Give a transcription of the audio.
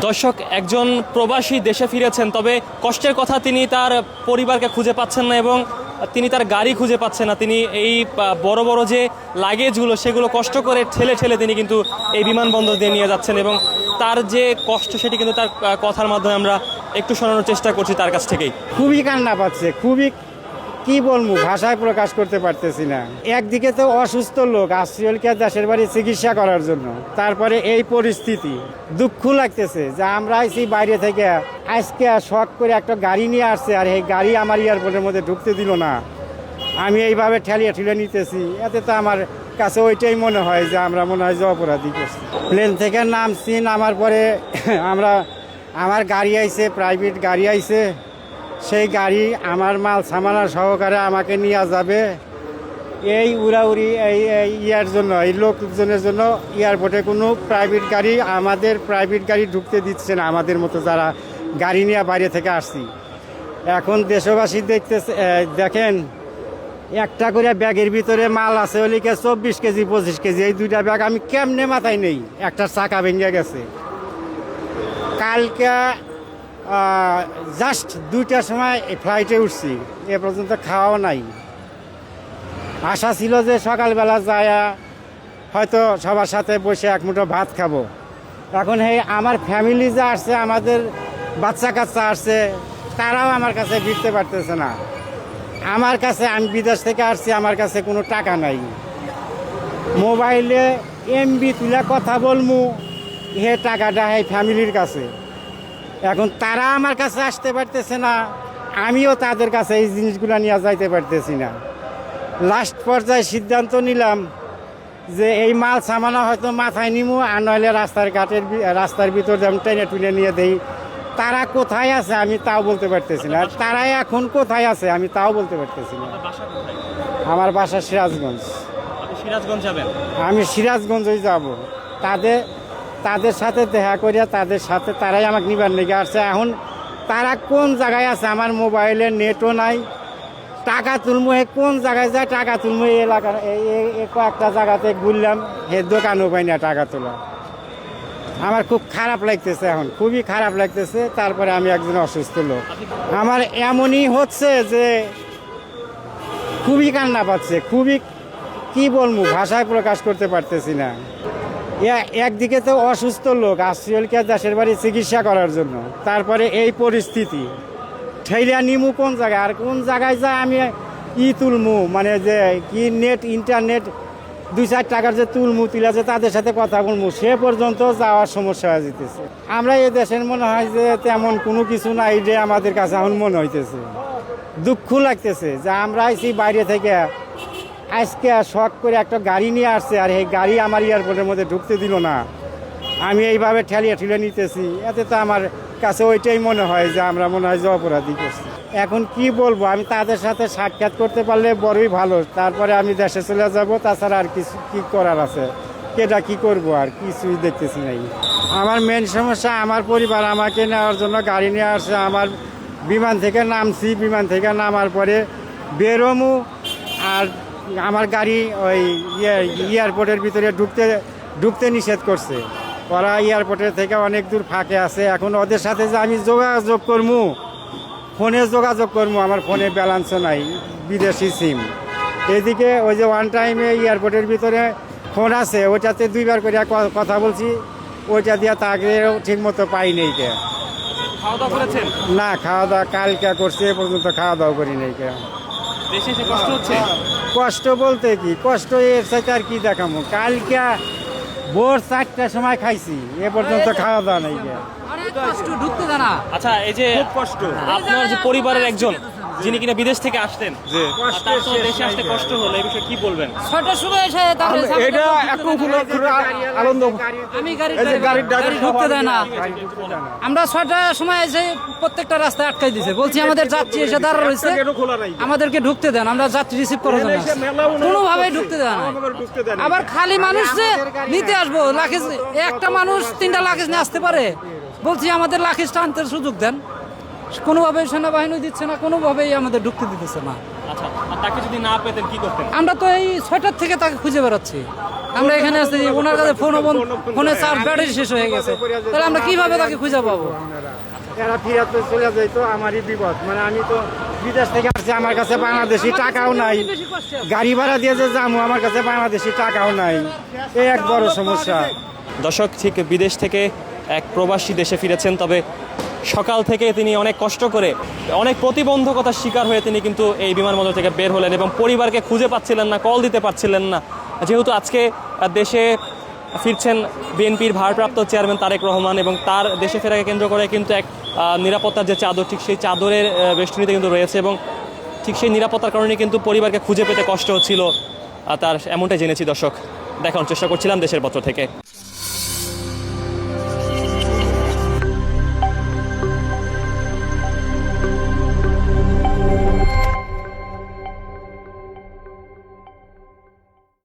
দর্শক, একজন প্রবাসী দেশে ফিরেছেন, তবে কষ্টের কথা তিনি তার পরিবারকে খুঁজে পাচ্ছেন না এবং তিনি তার গাড়ি খুঁজে পাচ্ছেন না। তিনি এই বড় বড় যে লাগেজগুলো সেগুলো কষ্ট করে ঠেলে ঠেলে তিনি কিন্তু এই বিমানবন্দর দিয়ে নিয়ে যাচ্ছেন এবং তার যে কষ্ট সেটি কিন্তু তার কথার মাধ্যমে আমরা একটু শোনানোর চেষ্টা করছি তার কাছ থেকেই। খুবই কান্না পাচ্ছে, খুবই কি বলবো, ভাষায় প্রকাশ করতে পারতেছি না। একদিকে তো অসুস্থ লোক আসছিলকে দেশের বাড়ি চিকিৎসা করার জন্য, তারপরে এই পরিস্থিতি, দুঃখ লাগতেছে যে আমরা আইছি বাইরে থেকে, আজকে শখ করে একটা গাড়ি নিয়ে আসছে আর এই গাড়ি আমার এয়ারপোর্টের মধ্যে ঢুকতে দিল না। আমি এইভাবে ঠেলিয়ে ঠেলে নিতেছি, এতে তো আমার কাছে ওইটাই মনে হয় যে আমরা মনে হয় যে অপরাধী করছি। প্লেন থেকে নামছি, নামার পরে আমার গাড়ি আইছে, প্রাইভেট গাড়ি আইছে, সেই গাড়ি আমার মাল সামানা সহকারে আমাকে নিয়ে যাবে। এই উড়াউড়ি এই ইয়ার জন্য, এই লোকজনের জন্য এয়ারপোর্টে কোনো প্রাইভেট গাড়ি, আমাদের প্রাইভেট গাড়ি ঢুকতে দিচ্ছে না, আমাদের মতো যারা গাড়ি নিয়ে বাইরে থেকে আসছি। এখন দেশবাসী দেখেন, একটা করে ব্যাগের ভিতরে মাল আছে ওলিকে 24 কেজি 25 কেজি, এই দুইটা ব্যাগ আমি কেমনে মাথায় নেই, একটা চাকা ভেঙে গেছে। কালকে জাস্ট 2টার সময় ফ্লাইটে উঠছি, এ পর্যন্ত খাওয়াও নাই। আশা ছিল যে সকালবেলা যায় হয়তো সবার সাথে বসে এক মুঠো ভাত খাবো। এখন আমার ফ্যামিলি যা আসছে, আমাদের বাচ্চা কাচ্চা আসছে, তারাও আমার কাছে ফিরতে পারতেছে না। আমার কাছে, আমি বিদেশ থেকে আসছি, আমার কাছে কোনো টাকা নাই। মোবাইলে এমবি তুলে কথা বলমু, হে টাকাটা ফ্যামিলির কাছে। এখন তারা আমার কাছে আসতে পারতেছে না, আমিও তাদের কাছে এই জিনিসগুলো নিয়ে যাইতে পারতেছি না। লাস্ট পর্যায়ে সিদ্ধান্ত নিলাম যে এই মাল সামানা হয়তো মাথায় নিমু, আর নইলে রাস্তার ভিতর যেমন টেনে টুনে নিয়ে দেই। তারা কোথায় আছে আমি তাও বলতে পারতেছি না, তারা এখন কোথায় আছে আমি তাও বলতে পারতেছি না। আমার বাসা সিরাজগঞ্জ। সিরাজগঞ্জ যাবেন? আমি সিরাজগঞ্জই যাব। তাদের সাথে দেখা করিয়া তাদের সাথে তারাই আমাকে নিবার লেগে আসছে। এখন তারা কোন জায়গায় আছে, আমার মোবাইলে নেটও নাই। টাকা তুলমু, কোন জায়গায় যায় টাকা তুলমু, এই এলাকার কয়েকটা জায়গাতে ঘুরলাম, হে দোকানও পাই না টাকা তোলা। আমার খুব খারাপ লাগতেছে, এখন খুবই খারাপ লাগতেছে। তারপরে আমি একজন অসুস্থ লোক, আমার এমনই হচ্ছে যে খুবই কান্না পাচ্ছে, খুবই কি বলবো, ভাষায় প্রকাশ করতে পারতেছি না। একদিকে তো অসুস্থ লোক আসছিলকে দেশের বাড়ি চিকিৎসা করার জন্য, তারপরে এই পরিস্থিতি, ঠেলিয়া নিমু কোন জায়গায়, আর কোন জায়গায় যায় আমি তুলমু, মানে যে কি নেট ইন্টারনেট 2-4 টাকার যে তুলমু, তুলে যে তাদের সাথে কথা বলমু, সে পর্যন্ত যাওয়ার সমস্যা হয়ে যেতেছে। আমরা এই দেশের মনে হয় যে তেমন কোনো কিছু নাই, যে আমাদের কাছে এখন মনে হইতেছে। দুঃখ লাগতেছে যে আমরা আইছি বাইরে থেকে, আজকে শখ করে একটা গাড়ি নিয়ে আসছে আর এই গাড়ি আমার এয়ারপোর্টের মধ্যে ঢুকতে দিল না। আমি এইভাবে ঠেলিয়ে ঠেলে নিতেছি, এতে তো আমার কাছে ওইটাই মনে হয় যে আমরা মনে হয় যে অপরাধী করছি। এখন কি বলবো, আমি তাদের সাথে সাক্ষাৎ করতে পারলে বড়ই ভালো, তারপরে আমি দেশে চলে যাব। তাছাড়া আর কিছু কি করার আছে, কেটা কি করব, আর কিছুই দেখতেছি নাই। আমার মেন সমস্যা, আমার পরিবার আমাকে নেওয়ার জন্য গাড়ি নিয়ে আসছে। আমার বিমান থেকে নামছি, বিমান থেকে নামার পরে বেরোমু, আর আমার গাড়ি ওই এয়ারপোর্টের ভিতরে ঢুকতে নিষেধ করছে। ওরা এয়ারপোর্টের থেকে অনেক দূর ফাঁকে আছে। এখন ওদের সাথে যে আমি যোগাযোগ করবো, ফোনে যোগাযোগ করবো, আমার ফোনে ব্যালেন্সও নাই, বিদেশি সিম। এদিকে ওই যে ওয়ান টাইমে এয়ারপোর্টের ভিতরে ফোন আছে, ওইটাতে 2বার করে কথা বলছি, ওইটা দিয়ে তাকেও ঠিক মতো পাই নেই। কে খাওয়া দাওয়া করেছেন? না, খাওয়া দাওয়া কালকে করছে, এ পর্যন্ত খাওয়া দাওয়া করি নেই। কে দেশে এসে কষ্ট হচ্ছে? কষ্ট বলতে কি, কষ্ট এর সাথে আর কি দেখামো। কালকে ভোর 4টার সময় খাইছি, এ পর্যন্ত খাওয়া দাওয়া নেই। আচ্ছা, এই যে কষ্ট, আপনার যে পরিবারের একজন যিনি কিনা বিদেশ থেকে আসতেন, তার তো দেশে আসতে কষ্ট হলো, এই বিষয়ে কি বলবেন? 6টার সময় এসে এটা একটু আনন্দ, আমি গাড়ি ঢুকতে দেয় না। আমরা 6টার সময় এসে প্রত্যেকটা রাস্তায় আটকাই দিছে, বলছি আমাদের যাত্রী এসে দাঁড়া রয়েছে, আমাদেরকে ঢুকতে দেন, আমরা যাত্রী রিসিভ করার জন্য। কোনোভাবেই ঢুকতে দেয় না। আবার খালি মানুষ যে নিতে আসবো লাগেজ, একটা মানুষ 3টা লাগেজ নিয়ে আসতে পারে, বলছি আমাদের লাগেজটা আনতে সুযোগ দেন। কোনোভাবেই সেনাবাহিনী দিচ্ছে না, কোনোভাবেই আমাদের ঢুকতে দিতেছে না। আচ্ছা, আর তাকে যদি না পেতেন কি করতেন? আমরা তো এই 6টার থেকে তাকে খুঁজে বেড়াচ্ছি। আমরা এখানে আছি, ওনার কাছে ফোনে চার্জ ব্যাটারি শেষ হয়ে গেছে, তাহলে আমরা কিভাবে তাকে খুঁজে পাবো? এরা ফিরাতে চলে যাইতো, আমারই বিপদ। মানে আমি তো বিদেশ থেকে আসছি, আমার কাছে বাংলাদেশি টাকাও নাই, গাড়ি ভাড়া দিয়ে যে যাবো, আমার কাছে বাংলাদেশি টাকাও নাই, এই এক বড় সমস্যা। দর্শক, ঠিক বিদেশ থেকে এক প্রবাসী দেশে ফিরেছেন, তবে সকাল থেকে তিনি অনেক কষ্ট করে অনেক প্রতিবন্ধকতার শিকার হয়ে তিনি কিন্তু এই বিমানবন্দর থেকে বের হলেন এবং পরিবারকে খুঁজে পাচ্ছিলেন না, কল দিতে পারছিলেন না। যেহেতু আজকে দেশে ফিরছেন বিএনপির ভারপ্রাপ্ত চেয়ারম্যান তারেক রহমান, এবং তার দেশে ফেরাকে কেন্দ্র করে কিন্তু এক নিরাপত্তার যে চাদর, ঠিক সেই চাদরের বেষ্টনীতে কিন্তু রয়েছে, এবং ঠিক সেই নিরাপত্তার কারণে কিন্তু পরিবারকে খুঁজে পেতে কষ্ট হচ্ছিল তার, এমনটাই জেনেছি। দর্শক, দেখানোর চেষ্টা করছিলাম দেশের পত্র থেকে।